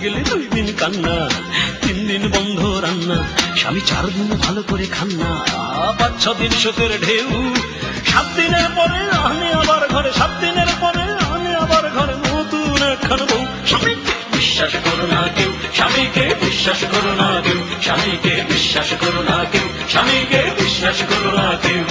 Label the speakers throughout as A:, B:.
A: গেলে 2 দিন কান্না, 3 দিন বন্ধ রান্না, স্বামী 4 দিন ভালো করে খান্না। 5-6 দিন শোকের ঢেউ, 7 দিনের পরে আনে আবার ঘরে, 7 দিনের পরে আনে আবার ঘরে নতুন একখান বউ। স্বামীকে বিশ্বাস করো না কেউ, স্বামীকে বিশ্বাস করো না কেউ, স্বামীকে বিশ্বাস করো না কেউ, স্বামীকে বিশ্বাস করো না কেউ।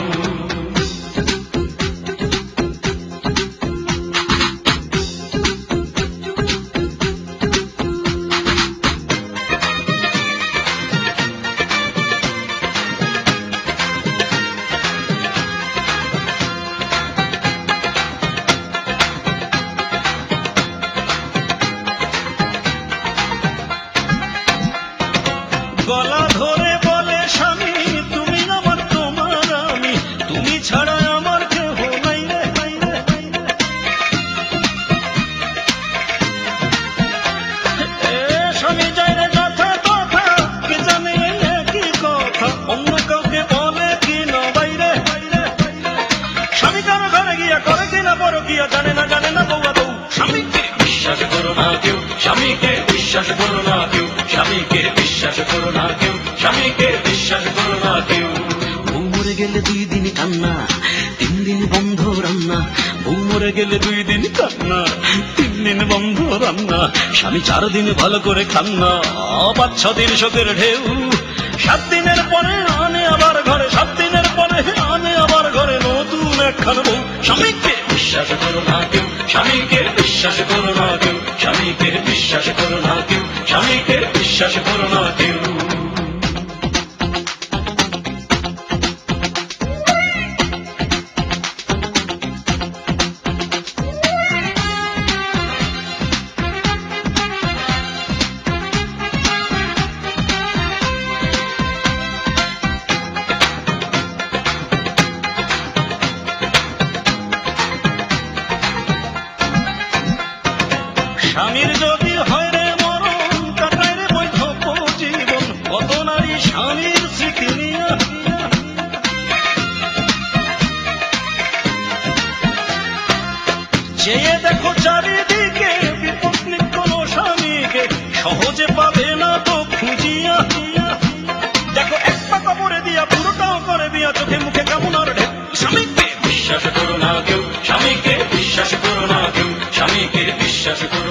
A: গলা ধরে বলে স্বামী তুমি আমার তোমার আমি, তুমি ছাড়া আমার কেহ নাই রে, নাই রে, নাই রে। স্বামী যায় রে যথা তথা, কে জানে কি কথা, অন্য কাউকে বলে কি না বাইরে। স্বামী কারো ঘরে গিয়া করে কিনা বড় গিয়া, জানে না বউয়া বউ। স্বামীকে বিশ্বাস করো না কেউ, স্বামীকে বিশ্বাস করো না কেউ, স্বামীকে বিশ্বাস করো না কেউ, স্বামীকে বিশ্বাস করো না কেউ। বউ মরে গেলে 2 দিন কান্না, 3 দিন বন্ধ রান্না, বউ মরে গেলে 2 দিন কান্না, 3 দিন বন্ধ রান্না, স্বামী 4 দিন ভালো করে খান্না। 5-6 দিন শোকের ঢেউ, 7 দিনের পরে আনে আবার ঘরে, 7 দিনের পরে আনে আবার ঘরে নতুন একখান বউ। স্বামীকে বিশ্বাস করো না কেউ, স্বামীকে বিশ্বাস করো না কেউ, স্বামীকে বিশ্বাস করো না কেউ, স্বামীকে বিশ্বাস করো না কেউ। স্বামীর যদি হয় রে মরণ, কাটায় রে বৈধ জীবন, কত নারী স্বামীর স্মৃতি নিয়া। চেয়ে দেখো চারিদিকে, বিপত্নী কোন স্বামীকে সহজে পাবে না তো খুঁজিয়া। দেখো একটা কবরে দিয়া পুরোটাও করে দিয়া, চোখে মুখে কেমন আর ঢেউ। স্বামীকে বিশ্বাস করো না কেউ, স্বামীকে বিশ্বাস করো না কেউ, স্বামীকে বিশ্বাস করো